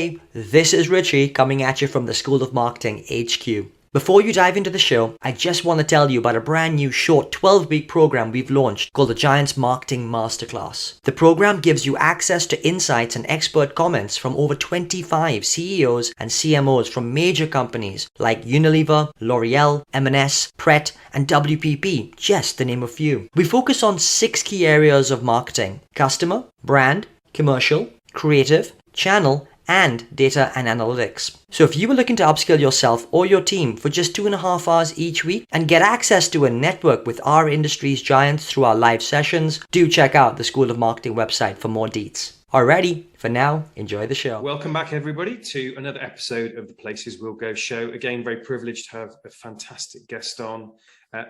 Hey, this is Richie coming at you from the School of Marketing HQ. Before you dive into the show, I just want to tell you about a brand new short 12-week program we've launched called the Giants Marketing Masterclass. The program gives you access to insights and expert comments from over 25 CEOs and CMOs from major companies like Unilever, L'Oreal, M&S, Pret, and WPP, just to name a few. We focus on 6 key areas of marketing: customer, brand, commercial, creative, channel, and data and analytics. So if you were looking to upskill yourself or your team for just 2.5 hours each week and get access to a network with our industry's giants through our live sessions, do check out the School of Marketing website for more deets. Alrighty, for now, enjoy the show. Welcome back, everybody, to another episode of the Places We'll Go show. Again, very privileged to have a fantastic guest on.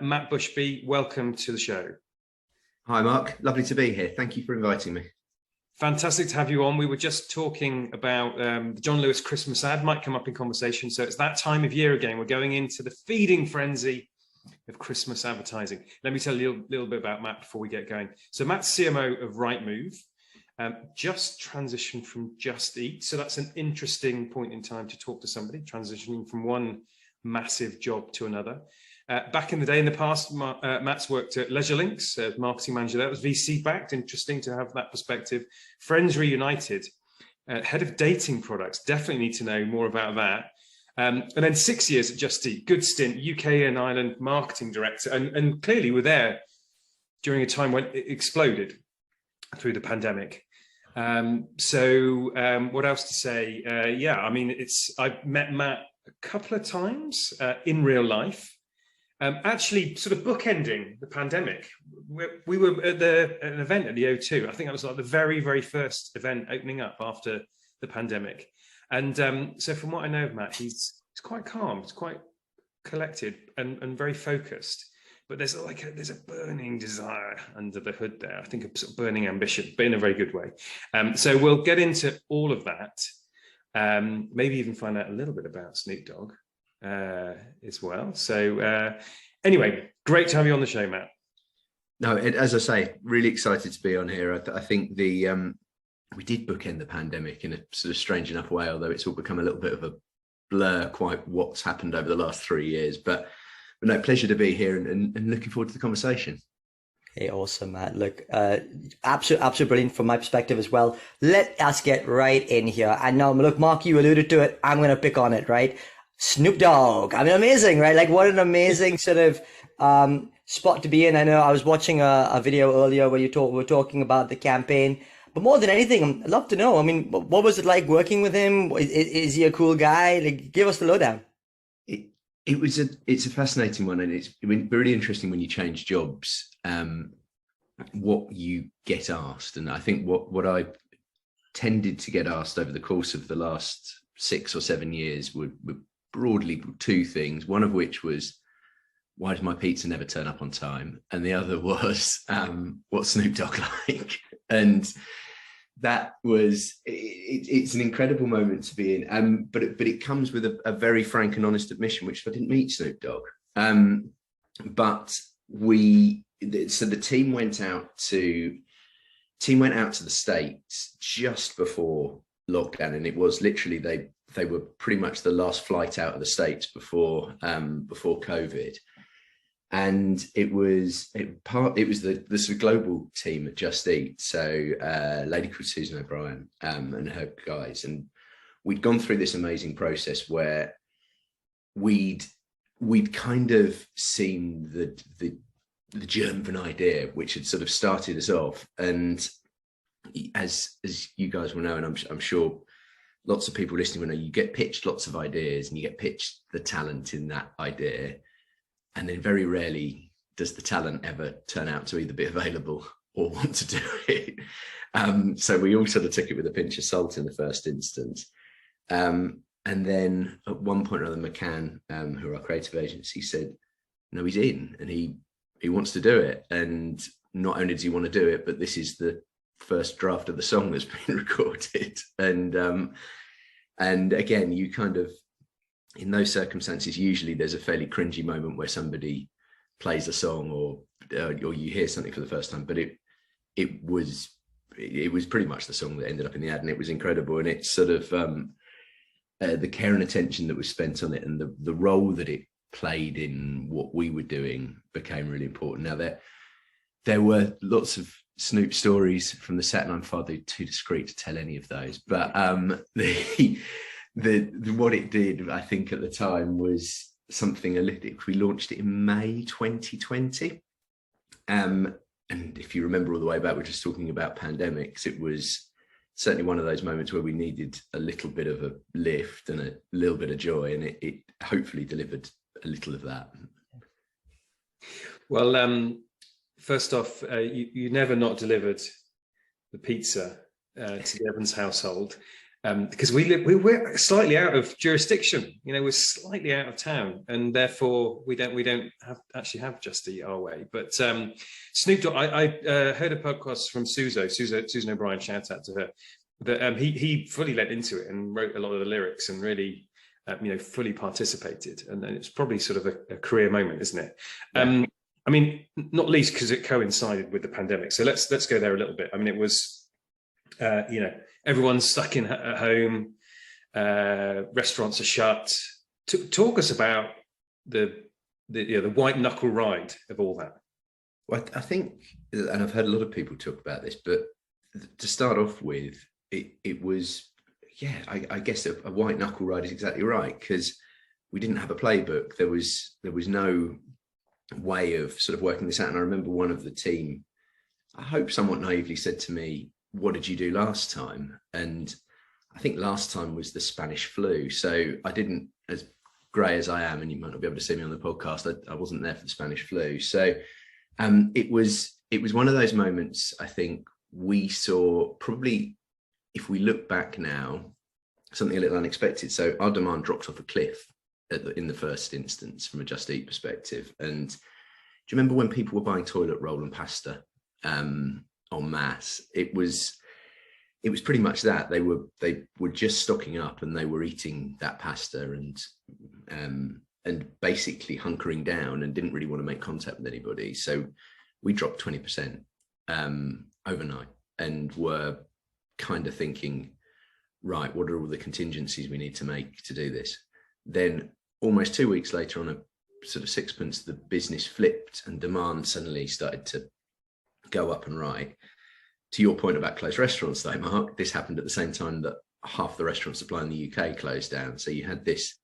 Matt Bushby, welcome to the show. Hi, Mark. Lovely to be here. Thank you for inviting me. Fantastic to have you on. We were just talking about the John Lewis Christmas ad might come up in conversation. So it's that time of year again. We're going into the feeding frenzy of Christmas advertising. Let me tell you a little bit about Matt before we get going. So Matt's CMO of Rightmove, just transitioned from Just Eat. So that's an interesting point in time to talk to somebody, transitioning from one massive job to another. Back in the day, in the past, Matt's worked at Leisure Links as marketing manager. That was VC backed. Interesting to have that perspective. Friends Reunited, head of dating products. Definitely need to know more about that. And then 6 years at Just Eat. Good stint, UK and Ireland marketing director. And clearly were there during a time when it exploded through the pandemic. What else to say? I've met Matt a couple of times in real life. Actually sort of bookending the pandemic. We were at an event at the O2. I think that was like the very, very first event opening up after the pandemic. And so from what I know of Matt, he's quite calm, he's quite collected and very focused. But there's a burning desire under the hood there. I think a sort of burning ambition, but in a very good way. So we'll get into all of that. Maybe even find out a little bit about Snoop Dogg as well. So anyway, great to have you on the show, Matt. No, as I say, really excited to be on here. I think we did bookend the pandemic in a sort of strange enough way, although it's all become a little bit of a blur, quite what's happened over the last 3 years. But no, pleasure to be here and looking forward to the conversation. Hey, awesome, Matt. Look, absolutely brilliant from my perspective as well. Let us get right in here. And now, look, Mark, you alluded to it. I'm going to pick on it, right? Snoop Dogg. I mean, amazing, right? Like, what an amazing sort of spot to be in. I know I was watching a video earlier where we were talking about the campaign. But more than anything, I'd love to know. I mean, what was it like working with him? Is he a cool guy? Like, give us the lowdown. It's a fascinating one, and it's really interesting when you change jobs, what you get asked. And I think what I tended to get asked over the course of the last 6 or 7 years were broadly 2 things, one of which was, why does my pizza never turn up on time? And the other was, what's Snoop Dogg like? And that was, it's an incredible moment to be in. But it comes with a very frank and honest admission, which I didn't meet Snoop Dogg. But the team went out to the States just before lockdown, and it was literally they were pretty much the last flight out of the States before COVID. And it was the sort of global team at Just Eat. So a lady called Susan O'Brien and her guys, and we'd gone through this amazing process where we'd kind of seen the germ of an idea which had sort of started us off. And as you guys will know, and I'm sure lots of people listening will know, you get pitched lots of ideas and you get pitched the talent in that idea. And then very rarely does the talent ever turn out to either be available or want to do it. So we all sort of took it with a pinch of salt in the first instance. And then at one point or other, McCann, who are our creative agency, said, no, he's in and he wants to do it. And not only does he want to do it, but this is the first draft of the song that's been recorded. And again, you kind of, in those circumstances, usually there's a fairly cringy moment where somebody plays a song or you hear something for the first time, but it was pretty much the song that ended up in the ad, and it was incredible. And it's sort of the care and attention that was spent on it, and the role that it played in what we were doing became really important. Now there were lots of Snoop stories from the set, and I'm far too discreet to tell any of those. But what it did, I think, at the time was something we launched it in May 2020. And if you remember all the way back, we're just talking about pandemics. It was certainly one of those moments where we needed a little bit of a lift and a little bit of joy, and it hopefully delivered a little of that. Well, first off, you never not delivered the pizza to the Evans household, because we're slightly out of jurisdiction. You know, we're slightly out of town, and therefore we don't actually have Just Eat Our Way. But Snoop Dogg, I heard a podcast from Susan O'Brien. Shout out to her. That he fully led into it and wrote a lot of the lyrics and really fully participated. And it's probably sort of a career moment, isn't it? Yeah. I mean, not least because it coincided with the pandemic. So let's go there a little bit. I mean, it was, everyone's stuck at home. Restaurants are shut. Talk us about the white knuckle ride of all that. Well, I think, and I've heard a lot of people talk about this, but to start off with, it was, I guess a white knuckle ride is exactly right, because we didn't have a playbook. There was no way of sort of working this out. And I remember one of the team, I hope somewhat naively, said to me, "What did you do last time?" And I think last time was the Spanish flu. So I didn't, as grey as I am, and you might not be able to see me on the podcast, I wasn't there for the Spanish flu. So it was one of those moments, I think, we saw, probably, if we look back now, something a little unexpected. So our demand dropped off a cliff in the first instance from a Just Eat perspective. And do you remember when people were buying toilet roll and pasta en masse? It was pretty much that. They were just stocking up, and they were eating that pasta and basically hunkering down and didn't really want to make contact with anybody. So we dropped 20% overnight, and were kind of thinking, right, what are all the contingencies we need to make to do this? Then almost 2 weeks later, on a sort of sixpence, the business flipped and demand suddenly started to go up and right. To your point about closed restaurants though, Mark, this happened at the same time that half the restaurant supply in the UK closed down. So you had this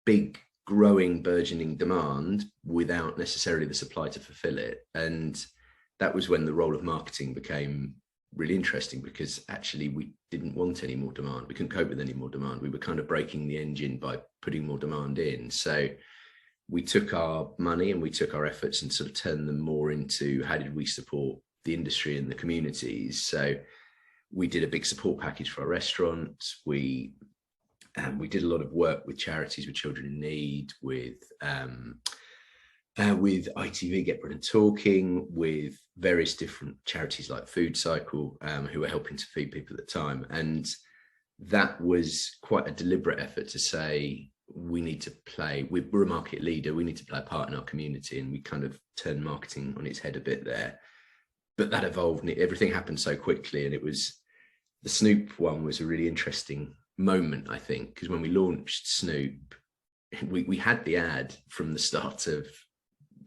big, growing, burgeoning demand without necessarily the supply to fulfill it. And that was when the role of marketing became really interesting, because actually we didn't want any more demand. We couldn't cope with any more demand. We were kind of breaking the engine by putting more demand in. So we took our money and we took our efforts and sort of turned them more into, how did we support the industry and the communities? So we did a big support package for our restaurants. We did a lot of work with charities, with children in need, with ITV, Get Britain Talking, with various different charities like Food Cycle, who were helping to feed people at the time. And that was quite a deliberate effort to say, we need to play, we're a market leader, we need to play a part in our community. And we kind of turned marketing on its head a bit there. But that evolved, and everything happened so quickly. And it was, the Snoop one was a really interesting moment, I think, because when we launched Snoop, we had the ad from the start of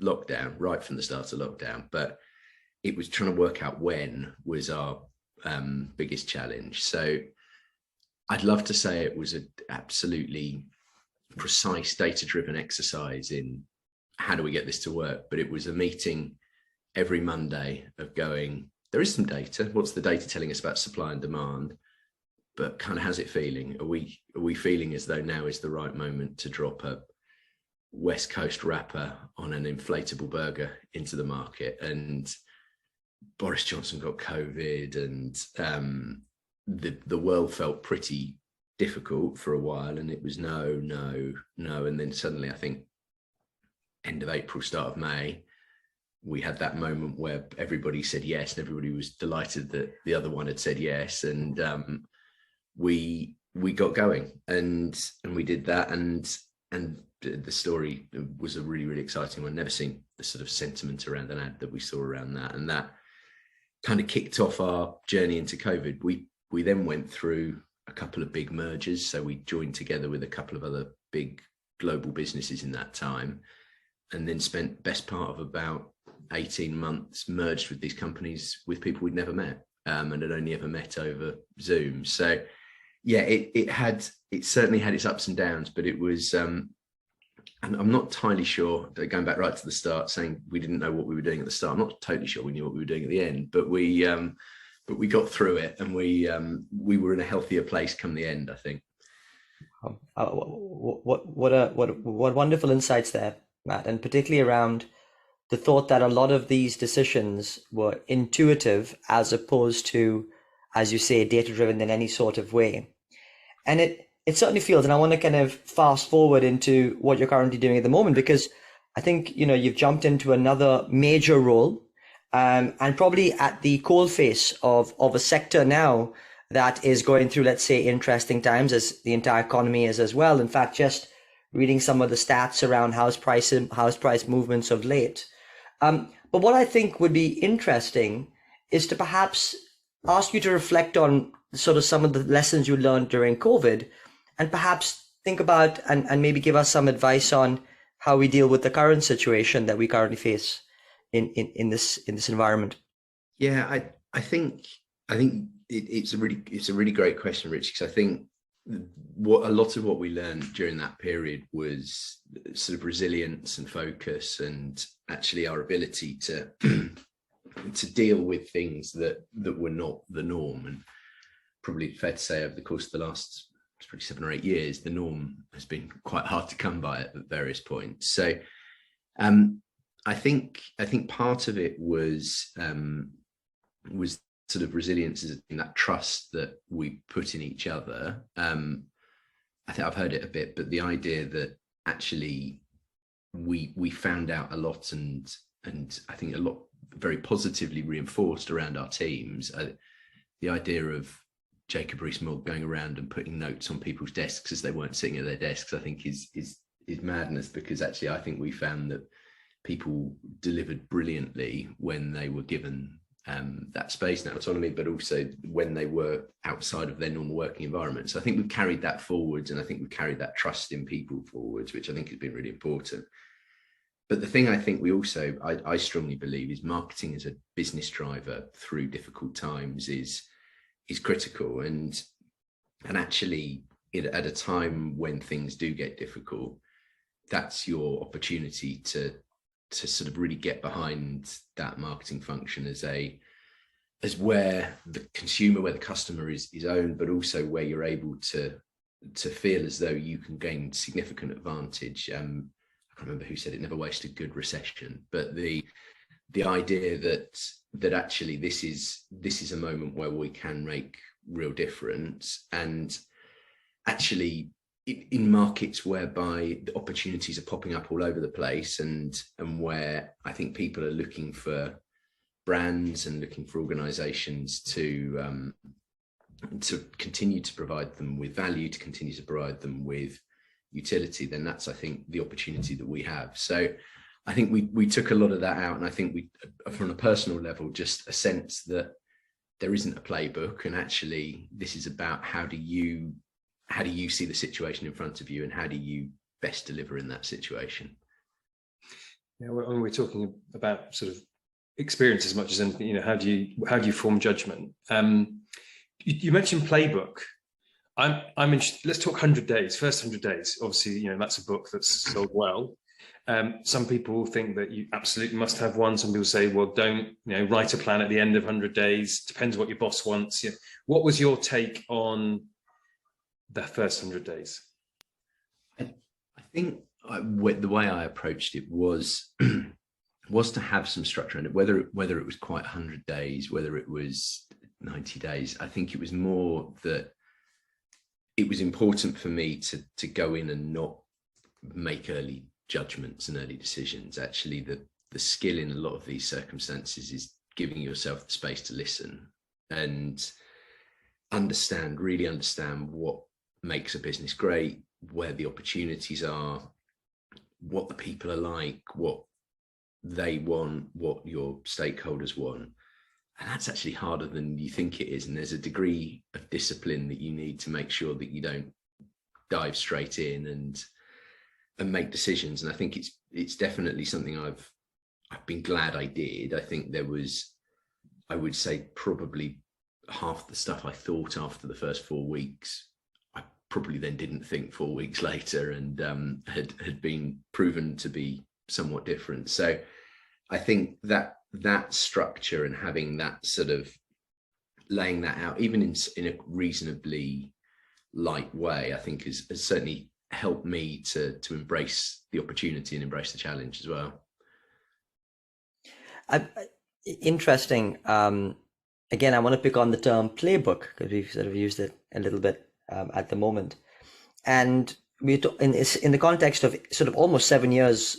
lockdown, right from the start of lockdown, but it was trying to work out when was our biggest challenge. So I'd love to say it was an absolutely precise data-driven exercise in how do we get this to work, but it was a meeting every Monday of going, there is some data, what's the data telling us about supply and demand, but kind of how's it feeling? Are we feeling as though now is the right moment to drop a West Coast wrapper on an inflatable burger into the market? And Boris Johnson got COVID, and the world felt pretty difficult for a while, and it was no. And then suddenly, I think end of April, start of May, we had that moment where everybody said yes, and everybody was delighted that the other one had said yes. And we got going, and we did that. And the story was a really, really exciting one. Never seen the sort of sentiment around an ad that we saw around that. And that kind of kicked off our journey into COVID. We then went through a couple of big mergers. So we joined together with a couple of other big global businesses in that time, and then spent best part of about 18 months merged with these companies with people we'd never met, and had only ever met over Zoom. So yeah, it certainly had its ups and downs, but it was, I'm not entirely sure, going back right to the start, saying we didn't know what we were doing at the start. I'm not totally sure we knew what we were doing at the end, but we got through it, and we were in a healthier place come the end, I think. What wonderful insights there, Matt, and particularly around the thought that a lot of these decisions were intuitive as opposed to, as you say, data-driven in any sort of way. And it certainly feels, and I want to kind of fast forward into what you're currently doing at the moment, because I think, you've jumped into another major role, and probably at the coalface of a sector now that is going through, let's say, interesting times, as the entire economy is as well. In fact, just reading some of the stats around house price movements of late. But what I think would be interesting is to perhaps ask you to reflect on sort of some of the lessons you learned during COVID, and perhaps think about and maybe give us some advice on how we deal with the current situation that we currently face in this environment. Yeah, I think it's a really great question, Rich, because I think a lot of what we learned during that period was sort of resilience and focus, and actually our ability to to deal with things that were not the norm. And probably fair to say over the course of the last 7 or 8 years, the norm has been quite hard to come by at various points. So I think part of it was sort of resilience in that trust that we put in each other. I think I've heard it a bit, but the idea that actually we found out a lot, and I think a lot very positively reinforced around our teams. The idea of Jacob Rees-Mogg going around and putting notes on people's desks as they weren't sitting at their desks, I think is madness, because actually I think we found that people delivered brilliantly when they were given that space and autonomy, but also when they were outside of their normal working environment. So I think we've carried that forwards, and I think we've carried that trust in people forwards, which I think has been really important. But the thing I think we also, I strongly believe, is marketing as a business driver through difficult times is critical. And actually, at a time when things do get difficult, that's your opportunity to sort of really get behind that marketing function as where the consumer, where the customer is owned, but also where you're able to feel as though you can gain significant advantage. I can't remember who said it, never waste a good recession, but the idea that actually this is a moment where we can make real difference. And actually in markets whereby the opportunities are popping up all over the place, and where I think people are looking for brands and looking for organizations to continue to provide them with value, to continue to provide them with utility, then that's, I think, the opportunity that we have. So I think we took a lot of that out, and I think we, from a personal level, just a sense that there isn't a playbook, and actually this is about how do you see the situation in front of you, and how do you best deliver in that situation. Yeah, when we're talking about sort of experience as much as anything, how do you form judgment? You mentioned playbook. I'm interested. Let's talk 100 days. First 100 days. Obviously, that's a book that's sold well. Some people think that you absolutely must have one. Some people say, well, don't write a plan at the end of 100 days. Depends what your boss wants. What was your take on the first 100 days? I think the way I approached it was to have some structure in it, whether it was quite 100 days, whether it was 90 days. I think it was more that it was important for me to go in and not make early judgments and early decisions. Actually, the skill in a lot of these circumstances is giving yourself the space to listen and really understand what makes a business great, where the opportunities are, what the people are like, what they want, what your stakeholders want, And that's actually harder than you think it is. And there's a degree of discipline that you need to make sure that you don't dive straight in and make decisions. And I think it's definitely something I've been glad I did. I think there was, I would say, probably half the stuff I thought after the first 4 weeks, I probably then didn't think 4 weeks later, and had been proven to be somewhat different. So I think that structure and having that sort of laying that out, even in a reasonably light way, I think has certainly helped me to embrace the opportunity and embrace the challenge as well. Interesting. Again, I want to pick on the term playbook because we've sort of used it a little bit at the moment, and in the context of sort of almost 7 years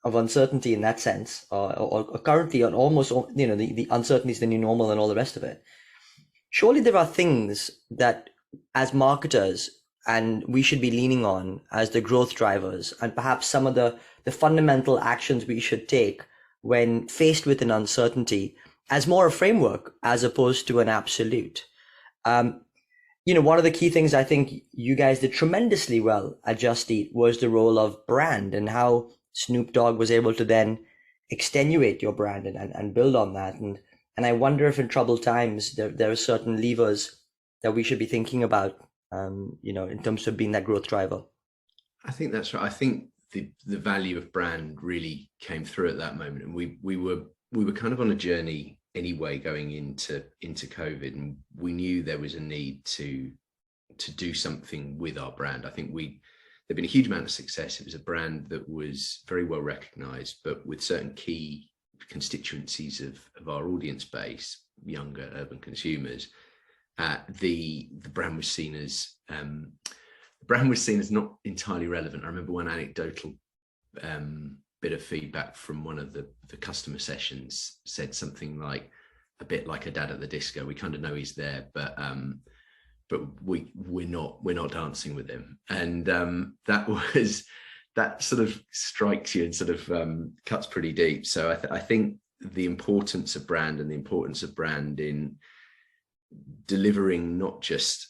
of uncertainty in that sense, or currently on almost, the uncertainty is the new normal and all the rest of it. Surely there are things that as marketers and we should be leaning on as the growth drivers, and perhaps some of the fundamental actions we should take when faced with an uncertainty as more a framework as opposed to an absolute. One of the key things I think you guys did tremendously well at Just Eat was the role of brand, and how Snoop Dogg was able to then extenuate your brand and build on that. And I wonder if in troubled times there are certain levers that we should be thinking about, in terms of being that growth driver. I think that's right. I think the value of brand really came through at that moment, and we were kind of on a journey anyway going into COVID, and we knew there was a need to do something with our brand. I think there'd been a huge amount of success. It was a brand that was very well recognized, but with certain key constituencies of our audience base, younger urban consumers, the brand was seen as not entirely relevant. I remember one anecdotal bit of feedback from one of the customer sessions said something like, a bit like a dad at the disco. We kind of know he's there, but we're not dancing with him. And that sort of strikes you and sort of cuts pretty deep. So I think the importance of brand, and the importance of brand in delivering not just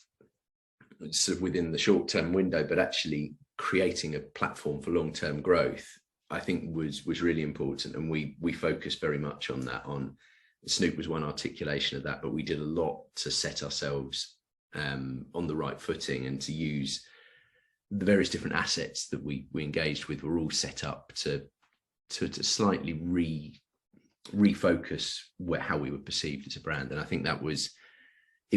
sort of within the short-term window, but actually creating a platform for long-term growth, I think was really important. And we focused very much on that. Snoop was one articulation of that, but we did a lot to set ourselves on the right footing, and to use the various different assets that we engaged with were all set up to slightly refocus how we were perceived as a brand. And I think it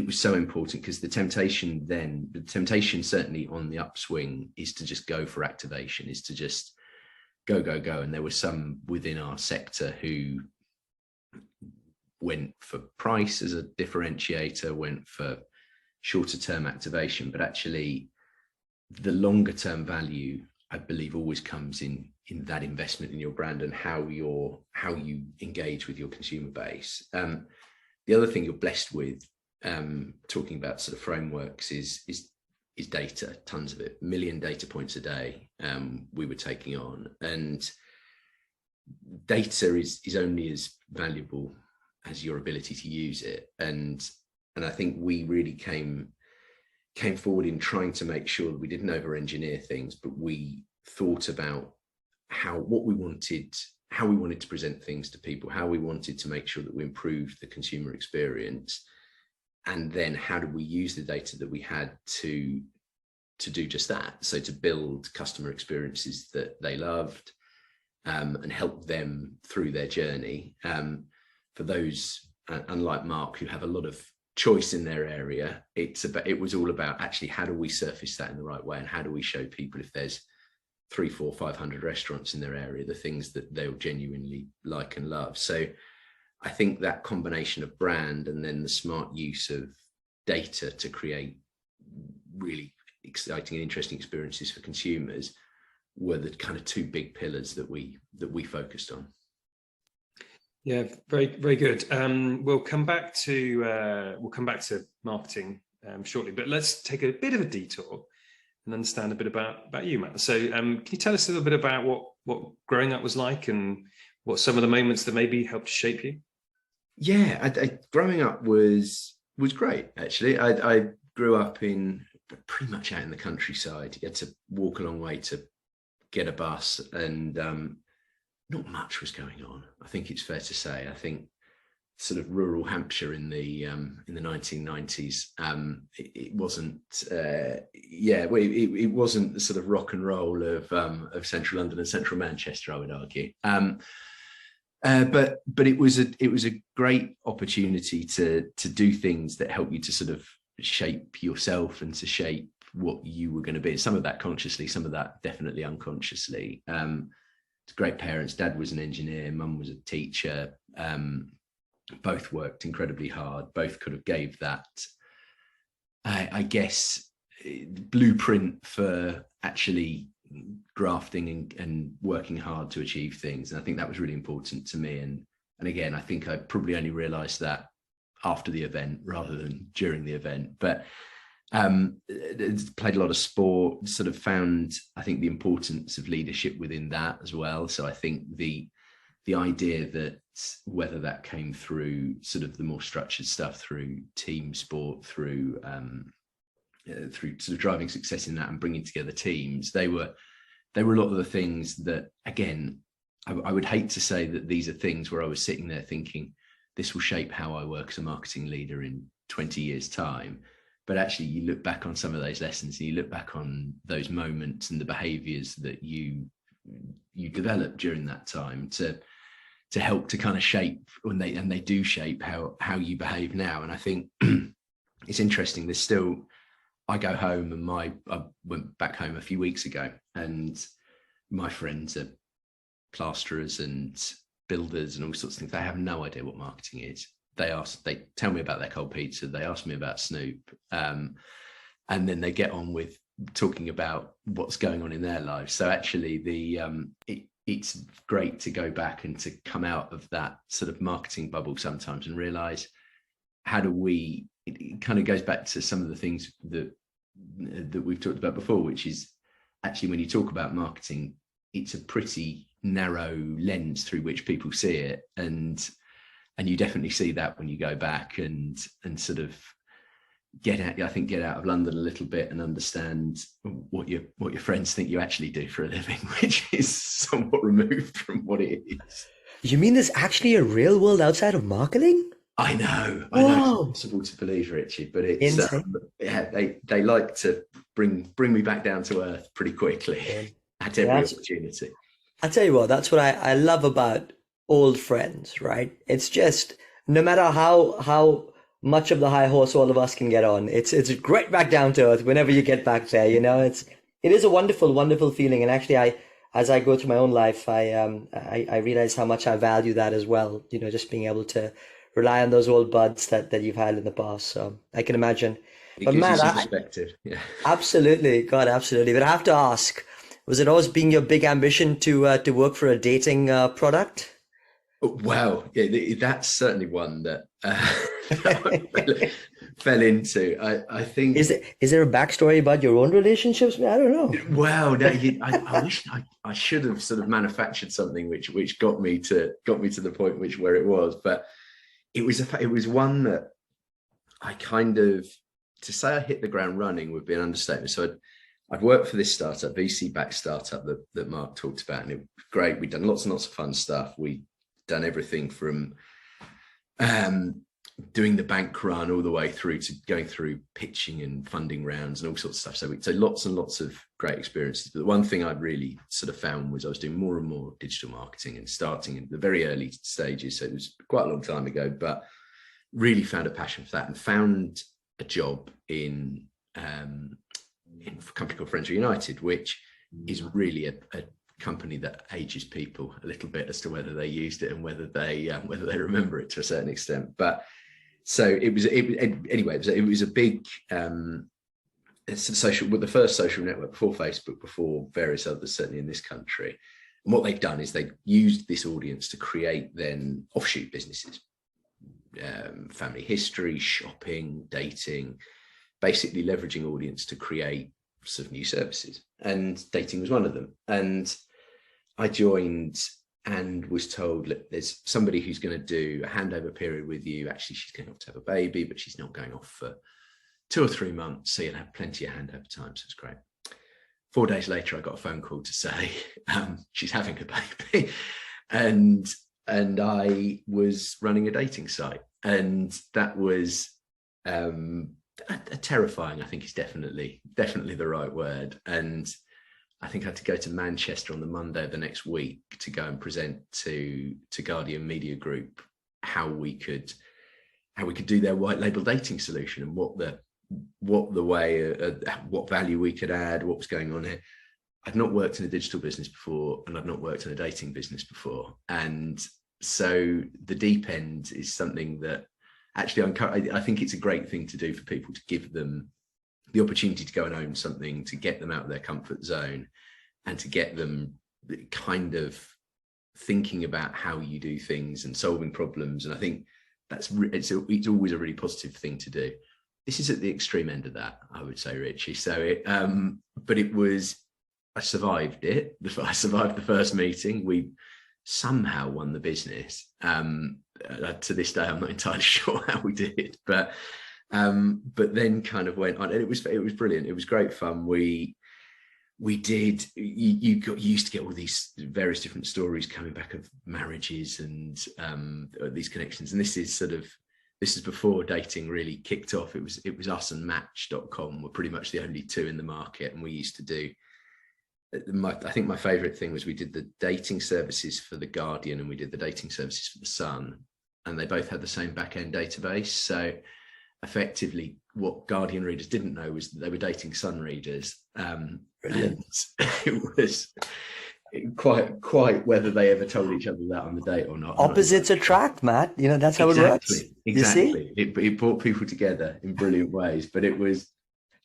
was so important, because the temptation certainly on the upswing is to just go for activation, is to just go. And there were some within our sector who went for price as a differentiator, went for shorter term activation, but actually the longer term value, I believe, always comes in that investment in your brand and how you engage with your consumer base. The other thing you're blessed with, talking about sort of frameworks, is data. Tons of it, 1 million data points a day we were taking on, and data is only as valuable as your ability to use it. And I think we really came forward in trying to make sure that we didn't over-engineer things, but we thought about how we wanted to present things to people, how we wanted to make sure that we improved the consumer experience, and then how do we use the data that we had to do just that. So to build customer experiences that they loved, and help them through their journey. For those, unlike Mark, who have a lot of choice in their area, it was all about actually how do we surface that in the right way, and how do we show people, if there's 300, 400, 500 restaurants in their area, the things that they'll genuinely like and love. So I think that combination of brand and then the smart use of data to create really exciting and interesting experiences for consumers were the kind of two big pillars that we focused on. Yeah, very, very good. We'll come back to marketing shortly, but let's take a bit of a detour and understand a bit about you, Matt. So can you tell us a little bit about what growing up was like, and what some of the moments that maybe helped shape you? Yeah, growing up was great actually. I grew up in pretty much out in the countryside. You had to walk a long way to get a bus, and not much was going on. I think it's fair to say. I think sort of rural Hampshire in the 1990s, it wasn't it wasn't the sort of rock and roll of central London and central Manchester, I would argue. But it was a great opportunity to do things that help you to sort of shape yourself and to shape what you were going to be. Some of that consciously, some of that definitely unconsciously. Great parents. Dad was an engineer, mum was a teacher. Both worked incredibly hard. Both could have gave that, I guess, blueprint for actually grafting and working hard to achieve things. And I think that was really important to me. And again, I think I probably only realized that after the event rather than during the event. But played a lot of sport, sort of found, I think, the importance of leadership within that as well. So I think the idea that whether that came through sort of the more structured stuff, through team sport, through sort of driving success in that and bringing together teams, they were a lot of the things that, again, I would hate to say that these are things where I was sitting there thinking, this will shape how I work as a marketing leader in 20 years' time. But actually, you look back on some of those lessons and you look back on those moments and the behaviors that you developed during that time to help to kind of shape and they do shape how you behave now. And I think it's interesting. There's still, I go home and I went back home a few weeks ago, and my friends are plasterers and builders and all sorts of things. They have no idea what marketing is. They tell me about their cold pizza. They ask me about Snoop. And then they get on with talking about what's going on in their lives. So actually it's great to go back and to come out of that sort of marketing bubble sometimes and realize it kind of goes back to some of the things that we've talked about before, which is actually when you talk about marketing, it's a pretty narrow lens through which people see it. And you definitely see that when you go back and sort of get out of London a little bit and understand what your friends think you actually do for a living, which is somewhat removed from what it is. You mean there's actually a real world outside of marketing? I know. Wow. I know it's impossible to believe, Richie, but it's they like to bring me back down to earth pretty quickly at every opportunity. I tell you what, that's what I love about old friends, right? It's just no matter how much of the high horse all of us can get on, it's great back down to earth whenever you get back there. You know, it is a wonderful feeling. And actually, as I go through my own life, I realize how much I value that as well. You know, just being able to rely on those old buds that you've had in the past. So I can imagine. But Matt, perspective. Yeah. Absolutely, God, absolutely. But I have to ask, was it always been your big ambition to work for a dating product? Well, yeah, that's certainly one that I fell into. I think. Is there a backstory about your own relationships? I don't know. Well, no, I wish I should have sort of manufactured something which got me to the point where it was, but it was one that I kind of, to say I hit the ground running would be an understatement. So I'd worked for this startup, VC-backed startup that Mark talked about, and it was great. We'd done lots and lots of fun stuff. We'd done everything from doing the bank run all the way through to going through pitching and funding rounds and all sorts of stuff. So lots and lots of great experiences. But the one thing I really sort of found was I was doing more and more digital marketing and starting in the very early stages. So it was quite a long time ago, but really found a passion for that and found a job in a company called Friends United, which is really a company that ages people a little bit as to whether they used it and whether they remember it to a certain extent. But so it was a big the first social network before Facebook, before various others, certainly in this country. And what they've done is they've used this audience to create then offshoot businesses, family history, shopping, dating, basically leveraging audience to create sort of new services. And dating was one of them. And I joined and was told, look, there's somebody who's going to do a handover period with you. Actually, she's going off to have a baby, but she's not going off for 2 or 3 months. So you'll have plenty of handover time. So it's great. 4 days later, I got a phone call to say she's having a baby. And I was running a dating site. And that was terrifying, I think is definitely the right word. And I think I had to go to Manchester on the Monday of the next week to go and present to Guardian Media Group how we could do their white label dating solution and what value we could add, what was going on here. I'd not worked in a digital business before, and I'd not worked in a dating business before, and so the deep end is something that actually I think it's a great thing to do for people, to give them the opportunity to go and own something, to get them out of their comfort zone, and to get them kind of thinking about how you do things and solving problems. And I think it's always a really positive thing to do. This is at the extreme end of that, I would say, Richie. So but I survived it. I survived the first meeting. We somehow won the business. To this day, I'm not entirely sure how we did, but then kind of went on, and it was brilliant. It was great fun. We did. You used to get all these various different stories coming back of marriages and these connections. And this is before dating really kicked off. It was us and Match.com were pretty much the only two in the market, and we used to do. I think my favorite thing was we did the dating services for the Guardian and we did the dating services for the Sun, and they both had the same back-end database. So effectively what Guardian readers didn't know was that they were dating Sun readers. And it was quite whether they ever told each other that on the date or not. Opposites attract, Matt. You know, that's how it works. Exactly. It brought people together in brilliant ways, but it was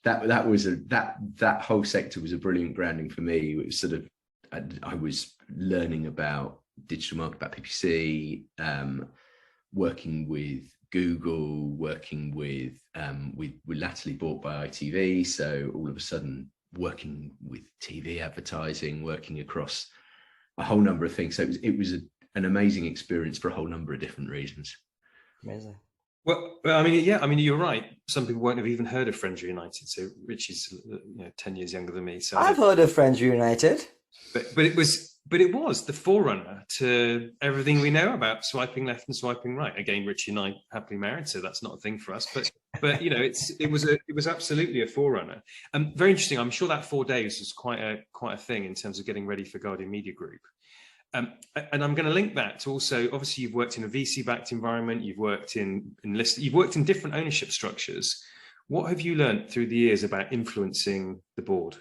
that whole sector was a brilliant grounding for me. It was sort of, I was learning about digital marketing, about PPC, working with Google, working with we were latterly bought by ITV, so all of a sudden working with TV advertising, working across a whole number of things. So it was an amazing experience for a whole number of different reasons. Amazing. Well, I mean, you're right. Some people won't have even heard of Friends Reunited. So Richie's 10 years younger than me. So I've heard of Friends Reunited. But it was the forerunner to everything we know about swiping left and swiping right. Again, Richie and I happily married, so that's not a thing for us. But it was absolutely a forerunner. Very interesting. I'm sure that 4 days was quite a thing in terms of getting ready for Guardian Media Group. And I'm going to link that to also, obviously, you've worked in a VC-backed environment, you've worked in different ownership structures. What have you learned through the years about influencing the board?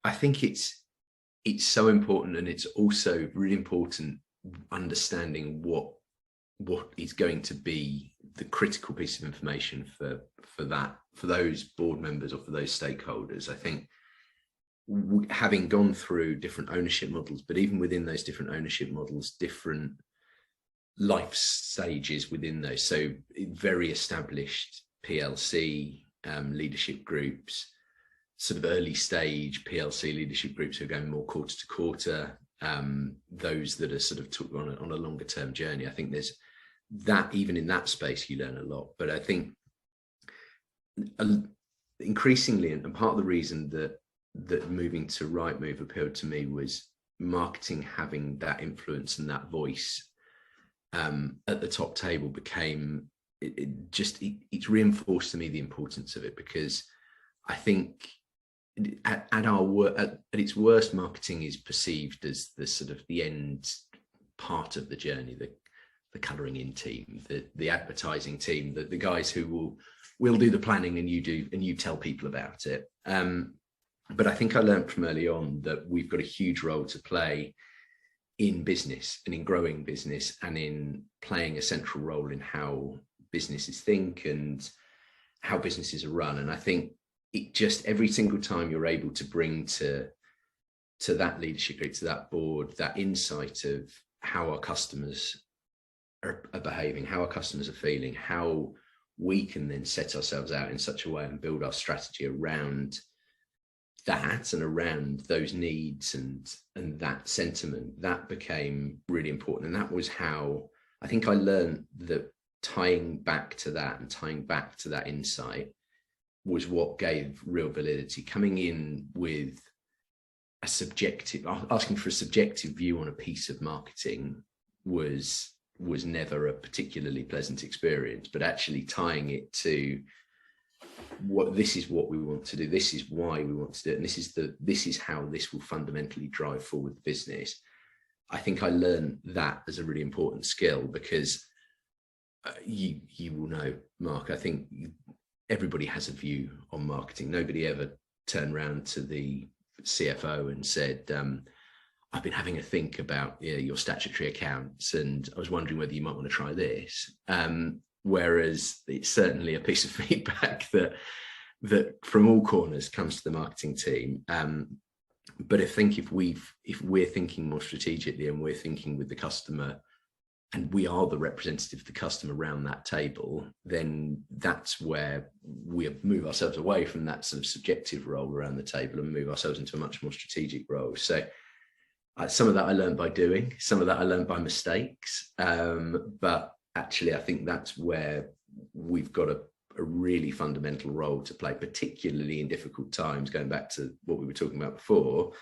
I think it's so important, and it's also really important understanding what is going to be the critical piece of information for those board members or for those stakeholders. I think having gone through different ownership models, but even within those different ownership models, different life stages within those. So very established PLC leadership groups, sort of early stage PLC leadership groups who are going more quarter to quarter, those that are sort of on a longer term journey. I think there's that, even in that space, you learn a lot. But I think increasingly, and part of the reason that moving to Rightmove appealed to me was marketing having that influence and that voice at the top table became it's reinforced to me the importance of it, because I think at its worst, marketing is perceived as the sort of the end part of the journey, the colouring in team, the advertising team, the guys who will do the planning and you tell people about it. But I think I learned from early on that we've got a huge role to play in business and in growing business and in playing a central role in how businesses think and how businesses are run. And I think it just, every single time you're able to bring to that leadership group, to that board, that insight of how our customers are behaving, how our customers are feeling, how we can then set ourselves out in such a way and build our strategy around that and around those needs and that sentiment, that became really important. And that was how I think I learned that tying back to that and tying back to that insight was what gave real validity. Coming in with a subjective, asking for a subjective view on a piece of marketing was never a particularly pleasant experience, but actually tying it to this is what we want to do, this is why we want to do it, and this is how this will fundamentally drive forward the business. I think I learned that as a really important skill, because you will know, Mark, I think everybody has a view on marketing. Nobody ever turned around to the CFO and said, I've been having a think about your statutory accounts, and I was wondering whether you might want to try this. Whereas it's certainly a piece of feedback that from all corners comes to the marketing team. But if we're thinking more strategically and we're thinking with the customer, and we are the representative of the customer around that table, then that's where we move ourselves away from that sort of subjective role around the table and move ourselves into a much more strategic role. So some of that I learned by doing, some of that I learned by mistakes. But actually, I think that's where we've got a really fundamental role to play, particularly in difficult times. Going back to what we were talking about before,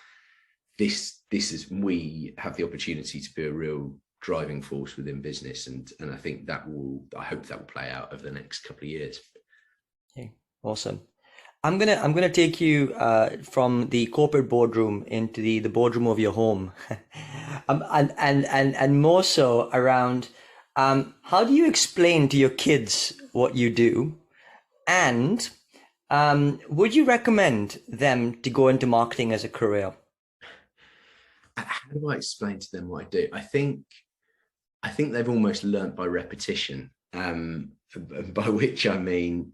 we have the opportunity to be a real driving force within business, and I think I hope that will play out over the next couple of years. Okay, awesome. I'm gonna take you from the corporate boardroom into the boardroom of your home, and more so around how do you explain to your kids what you do, and would you recommend them to go into marketing as a career? How do I explain to them what I do? I think they've almost learnt by repetition, by which I mean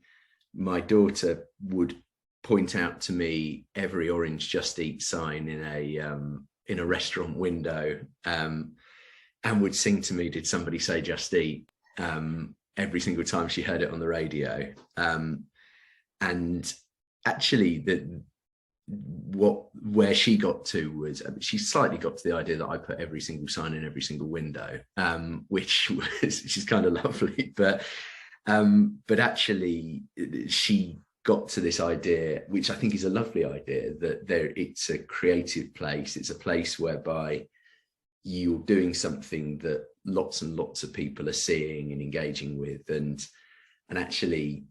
my daughter would point out to me every orange Just Eat sign in a restaurant window, and would sing to me, "Did somebody say Just Eat?" Every single time she heard it on the radio. And actually where she got to was, she slightly got to the idea that I put every single sign in every single window, which is kind of lovely, but actually she got to this idea, which I think is a lovely idea, that it's a creative place. It's a place whereby you're doing something that lots and lots of people are seeing and engaging with, and actually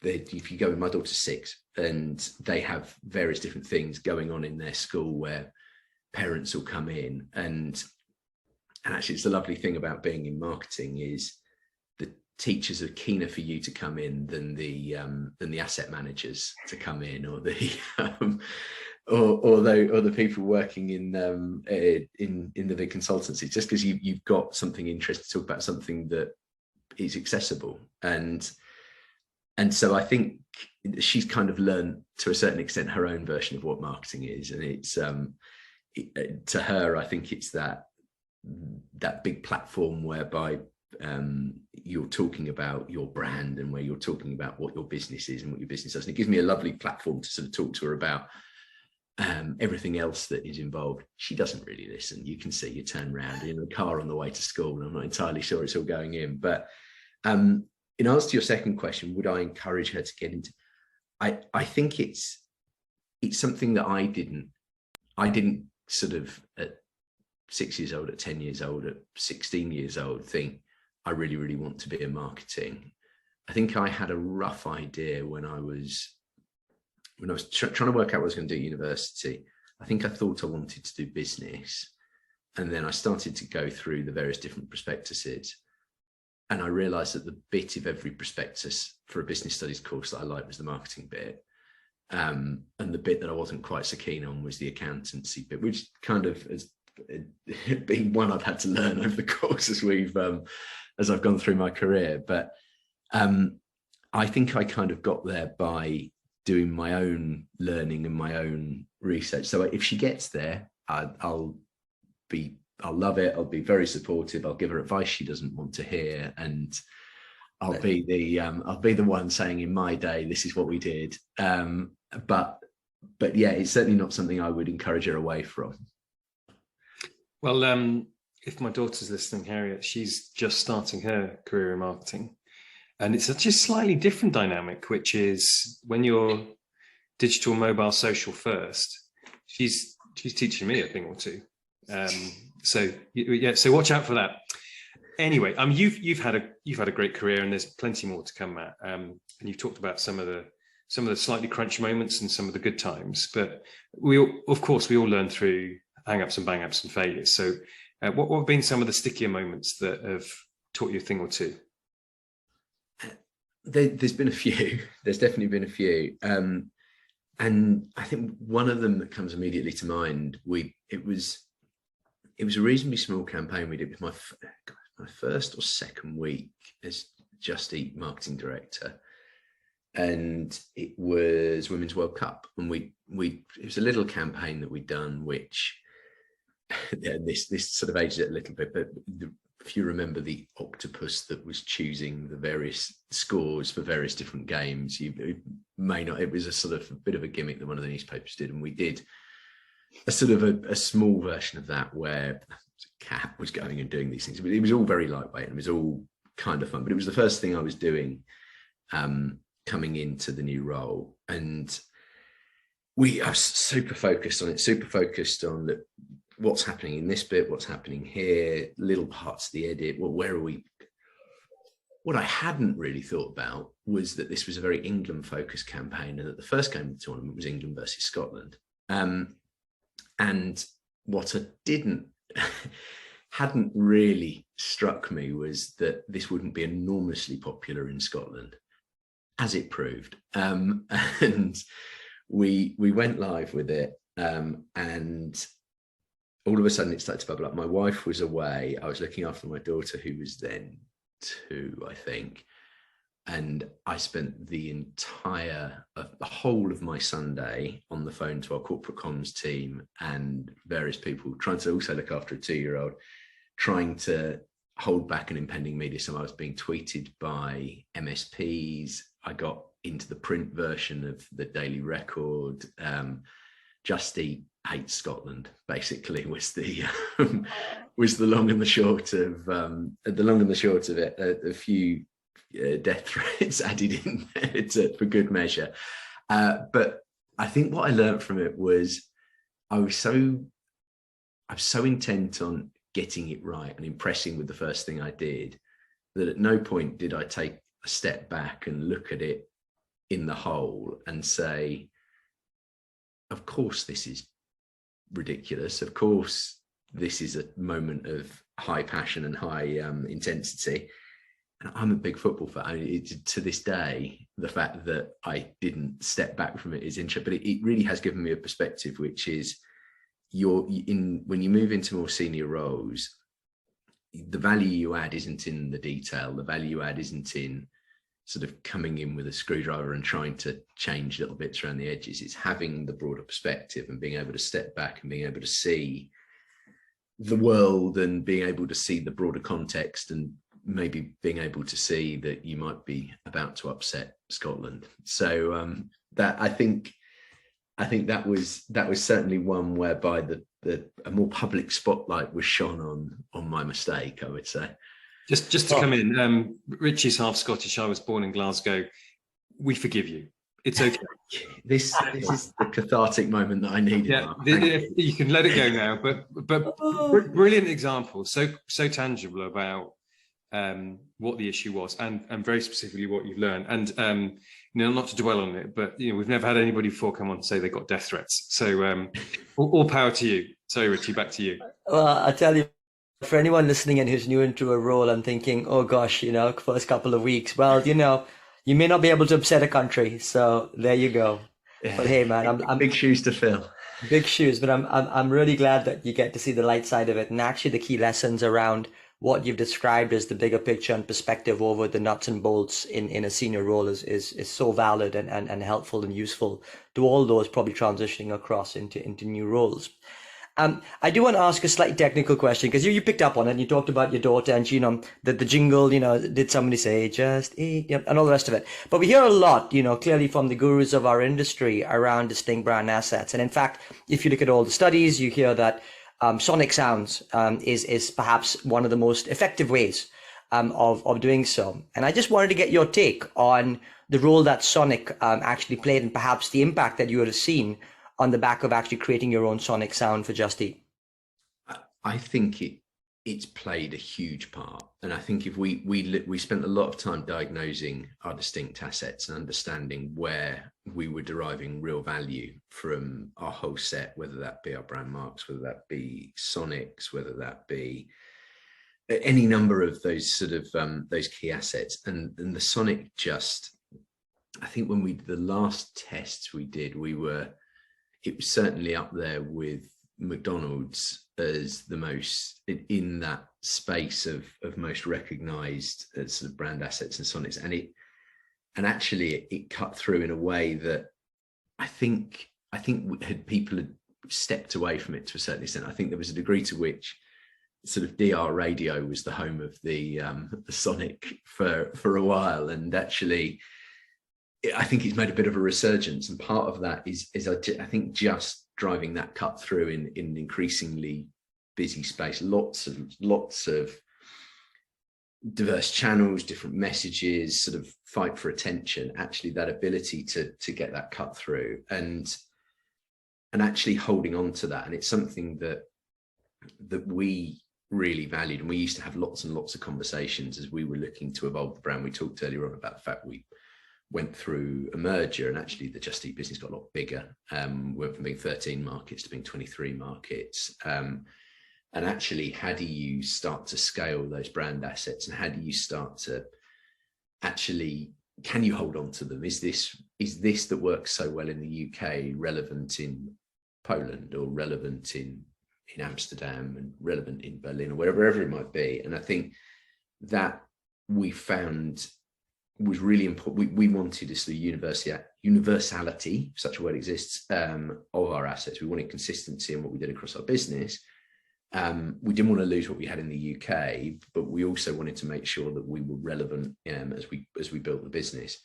if you go, my daughter's 6, and they have various different things going on in their school where parents will come in, and actually it's the lovely thing about being in marketing is the teachers are keener for you to come in than the asset managers to come in, or the or the people working in the big consultancy, just because you've got something interesting to talk about, something that is accessible. And so I think she's kind of learned to a certain extent her own version of what marketing is, and it's to her, I think it's that big platform whereby you're talking about your brand, and where you're talking about what your business is and what your business does. And it gives me a lovely platform to sort of talk to her about everything else that is involved. She doesn't really listen. You can see, you turn around in the car on the way to school, and I'm not entirely sure it's all going in. But in answer to your second question, would I encourage her to get into? I think it's something that I didn't sort of at 6 years old, at 10 years old, at 16 years old think I really, really want to be in marketing. I think I had a rough idea when I was trying to work out what I was going to do at university. I think I thought I wanted to do business, and then I started to go through the various different prospectuses. And I realized that the bit of every prospectus for a business studies course that I liked was the marketing bit. And the bit that I wasn't quite so keen on was the accountancy bit, which kind of has been one I've had to learn over the course as I've gone through my career. But I think I kind of got there by doing my own learning and my own research. So if she gets there, I'll love it. I'll be very supportive. I'll give her advice she doesn't want to hear, and I'll be the one saying, in my day, this is what we did. But but yeah, it's certainly not something I would encourage her away from. Well, if my daughter's listening, Harriet, she's just starting her career in marketing. And it's a just slightly different dynamic, which is when you're digital, mobile, social first, she's teaching me a thing or two. So watch out for that. Anyway, you've had a great career, and there's plenty more to come, Matt. And you've talked about some of the slightly crunch moments and some of the good times. But we all learn through hang-ups and bang-ups and failures. So what have been some of the stickier moments that have taught you a thing or two? There's been a few. There's definitely been a few. And I think one of them that comes immediately to mind, it was a reasonably small campaign we did with my first or second week as Just Eat marketing director. And it was Women's World Cup. And it was a little campaign that we'd done, which this sort of ages it a little bit, but if you remember the octopus that was choosing the various scores for various different games, it was a sort of a bit of a gimmick that one of the newspapers did, and we did a sort of a small version of that where a cat was going and doing these things. But it was all very lightweight and it was all kind of fun, but it was the first thing I was doing coming into the new role, and I was super focused on what's happening in this bit, what's happening here, little parts of the edit. Well, where are we? What I hadn't really thought about was that this was a very England-focused campaign, and that the first game of the tournament was England versus Scotland. And what hadn't really struck me was that this wouldn't be enormously popular in Scotland, as it proved. And we went live with it, and all of a sudden it started to bubble up. My wife was away. I was looking after my daughter, who was then 2, I think. And I spent the whole of my Sunday on the phone to our corporate comms team and various people, trying to also look after a 2-year-old, trying to hold back an impending media. So I was being tweeted by MSPs. I got into the print version of the Daily Record. Just Eat hates Scotland, basically, was the long and the short of it. A few death threats added in there for good measure, but I think what I learned from it was I was so intent on getting it right and impressing with the first thing I did that at no point did I take a step back and look at it in the whole and say, of course this is ridiculous, of course this is a moment of high passion and high intensity. And I'm a big football fan. To this day, the fact that I didn't step back from it is interesting, but it really has given me a perspective, which is when you move into more senior roles, the value you add isn't in the detail. The value you add isn't in sort of coming in with a screwdriver and trying to change little bits around the edges. It's having the broader perspective and being able to step back and being able to see the world and being able to see the broader context, and maybe being able to see that you might be about to upset Scotland. So that I think that was certainly one whereby a more public spotlight was shone on my mistake, I would say. Just to come in, Richie's half Scottish. I was born in Glasgow. We forgive you. It's okay. This is the cathartic moment that I needed. Yeah, you can let it go now. But brilliant example, so tangible about what the issue was, and very specifically what you've learned. And not to dwell on it, but we've never had anybody before come on and say they got death threats. So all power to you. Sorry, Richie, back to you. Well, I tell you, for anyone listening in who's new into a role and thinking, oh gosh, first couple of weeks, well, you may not be able to upset a country. So there you go. Yeah. But hey, man, I'm big shoes to fill. Big shoes, but I'm really glad that you get to see the light side of it, and actually the key lessons around what you've described as the bigger picture and perspective over the nuts and bolts in a senior role is so valid and helpful and useful to all those probably transitioning across into new roles. I do want to ask a slightly technical question because you picked up on it and you talked about your daughter and she, the jingle, did somebody say just eat, and all the rest of it. But we hear a lot, clearly from the gurus of our industry around distinct brand assets. And in fact, if you look at all the studies, you hear that sonic sounds is perhaps one of the most effective ways of doing so. And I just wanted to get your take on the role that sonic actually played and perhaps the impact that you would have seen on the back of actually creating your own sonic sound for Just Eat. I think it's played a huge part, and I think if we spent a lot of time diagnosing our distinct assets and understanding where we were deriving real value from our whole set, whether that be our brand marks, whether that be sonics, whether that be any number of those sort of those key assets, and the sonic just, I think when the last tests we did, it was certainly up there with McDonald's as the most in that space of most recognized sort of brand assets and sonics, and actually it cut through in a way that I think people had stepped away from it to a certain extent. I think there was a degree to which sort of DR radio was the home of the sonic for a while, and actually I think it's made a bit of a resurgence, and part of that is I think just driving that cut through in an increasingly busy space, lots of diverse channels, different messages, sort of fight for attention. Actually, that ability to get that cut through and actually holding on to that, and it's something that we really valued, and we used to have lots and lots of conversations as we were looking to evolve the brand. We talked earlier on about the fact we went through a merger, and actually the Just Eat business got a lot bigger. Went from being 13 markets to being 23 markets. And actually, how do you start to scale those brand assets, and how do you start to actually, can you hold on to them? Is this that works so well in the UK relevant in Poland, or relevant in Amsterdam, and relevant in Berlin, or wherever it might be? And I think that we found was really important. We wanted this universality, if such a word exists, of our assets. We wanted consistency in what we did across our business. We didn't want to lose what we had in the UK, but we also wanted to make sure that we were relevant as we built the business.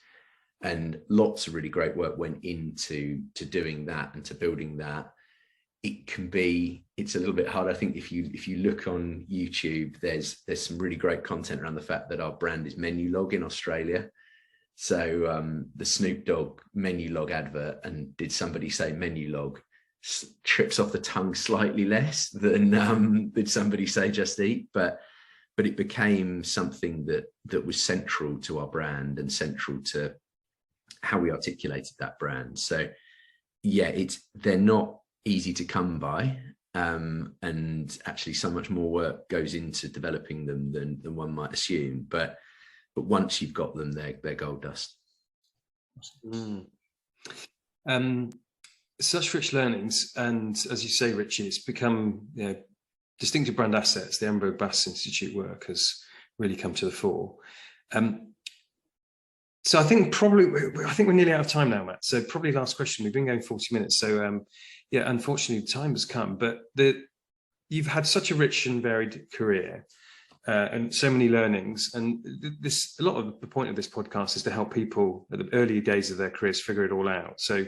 And lots of really great work went into doing that and to building that. It's a little bit hard. I think if you look on YouTube, there's some really great content around the fact that our brand is Menulog in Australia. So the Snoop Dogg Menulog advert, and did somebody say Menulog, trips off the tongue slightly less than did somebody say Just Eat, but it became something that was central to our brand and central to how we articulated that brand. So yeah, they're not easy to come by, and actually so much more work goes into developing them than one might assume, but once you've got them, they're gold dust. Such rich learnings, and as you say, Richie, it's become distinctive brand assets. The Ambrose Bass Institute work has really come to the fore. So I think we're nearly out of time now, Matt. So probably last question. We've been going 40 minutes. So yeah, unfortunately, time has come. But you've had such a rich and varied career, and so many learnings. And a lot of the point of this podcast is to help people at the early days of their careers figure it all out. So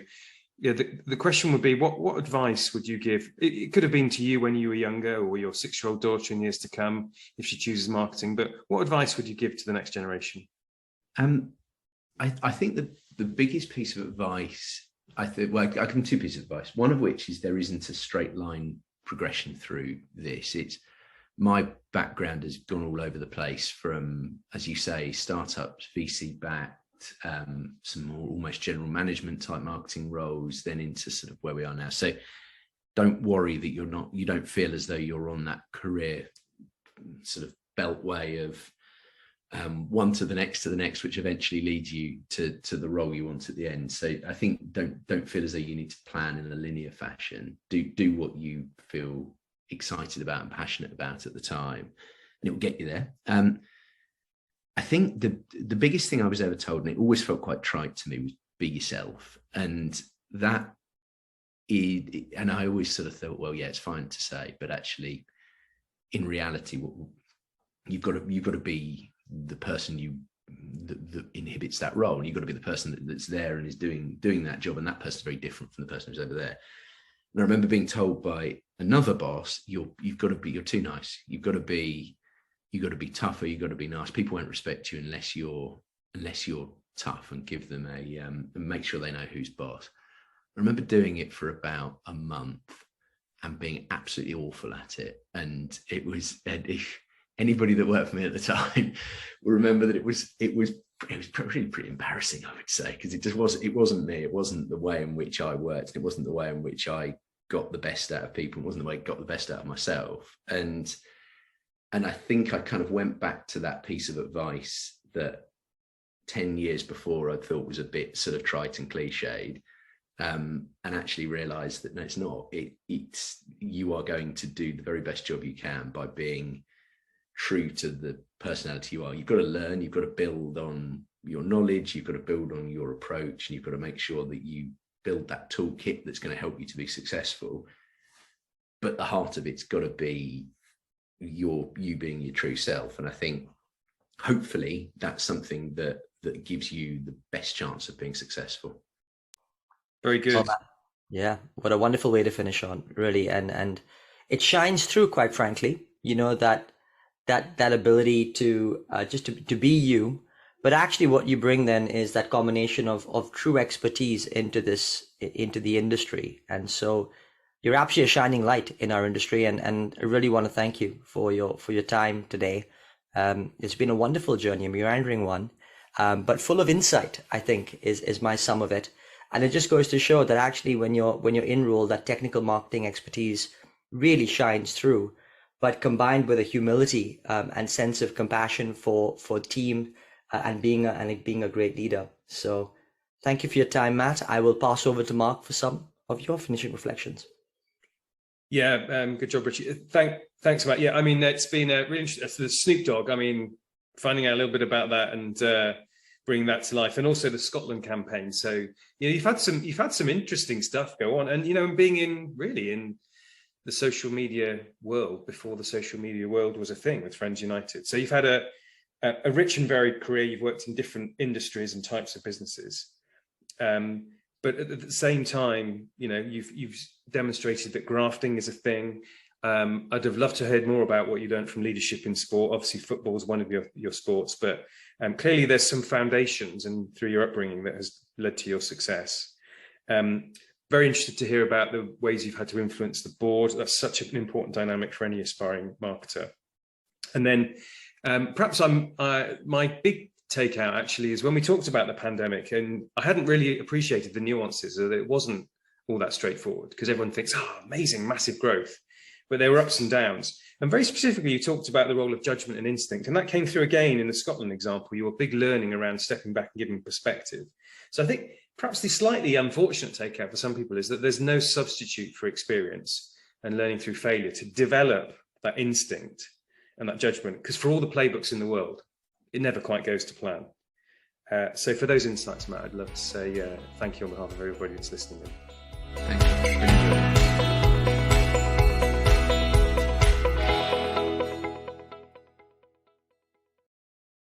yeah, the question would be, what advice would you give? It could have been to you when you were younger, or your 6-year-old daughter in years to come, if she chooses marketing. But what advice would you give to the next generation? I think the biggest piece of advice, I can two pieces of advice. One of which is there isn't a straight line progression through this. It's my background has gone all over the place, from, as you say, startups, VC backed, some more almost general management type marketing roles, then into sort of where we are now. So don't worry that you don't feel as though you're on that career sort of beltway of one to the next, which eventually leads you to the role you want at the end. So I think don't feel as though you need to plan in a linear fashion. Do what you feel excited about and passionate about at the time, and it will get you there. I think the biggest thing I was ever told, and it always felt quite trite to me, was be yourself. And that and I always sort of thought, well, yeah, it's fine to say, but actually, in reality, you've got to be the person that inhibits that role, and you've got to be the person that's there and is doing that job, and that person's very different from the person who's over there. And I remember being told by another boss, you're too nice. You've got to be tougher. You've got to be nice. People won't respect you unless you're tough, and give them and make sure they know who's boss. I remember doing it for about a month and being absolutely awful at it. And it was, anybody that worked for me at the time will remember that it was pretty embarrassing, I would say, because it wasn't me. It wasn't the way in which I worked. It wasn't the way in which I got the best out of people. It wasn't the way I got the best out of myself. And I think I kind of went back to that piece of advice that 10 years before I thought was a bit sort of trite and cliched, and actually realized that no, it's not. You are going to do the very best job you can by being true to the personality you are. You've got to learn, you've got to build on your knowledge, you've got to build on your approach, and you've got to make sure that you build that toolkit that's going to help you to be successful. But the heart of it's got to be you being your true self. And I think hopefully that's something that gives you the best chance of being successftle. Very good. Yeah, what a wonderful way to finish on, really. And it shines through, quite frankly, that ability to just to be you. But actually what you bring then is that combination of true expertise into the industry. And so you're absolutely a shining light in our industry, and I really want to thank you for your time today. It's been a wonderful journey, a meandering one, but full of insight, I think, is my sum of it. And it just goes to show that actually when you're in role, that technical marketing expertise really shines through, but combined with a humility and sense of compassion for team and being a great leader. So thank you for your time, Matt. I will pass over to Mark for some of your finishing reflections. Yeah, good job, Richie. Thanks, Matt. Yeah, I mean, it's been really interesting. The Snoop Dogg, I mean, finding out a little bit about that and bringing that to life, and also the Scotland campaign. So, you've had some interesting stuff go on, and being in the social media world before the social media world was a thing with Friends United. So you've had a rich and varied career. You've worked in different industries and types of businesses. But at the same time, you've demonstrated that grafting is a thing. I'd have loved to hear more about what you learned from leadership in sport. Obviously, football is one of your sports, but clearly there's some foundations and through your upbringing that has led to your success. Very interested to hear about the ways you've had to influence the board. That's such an important dynamic for any aspiring marketer. And then perhaps my big takeout actually is when we talked about the pandemic, and I hadn't really appreciated the nuances, that it wasn't all that straightforward, because everyone thinks, amazing, massive growth, but there were ups and downs. And very specifically, you talked about the role of judgment and instinct, and that came through again in the Scotland example. Your big learning around stepping back and giving perspective. So I think perhaps the slightly unfortunate takeout for some people is that there's no substitute for experience and learning through failure to develop that instinct and that judgment, because for all the playbooks in the world, it never quite goes to plan. So for those insights, Matt, I'd love to say thank you on behalf of everybody that's listening in.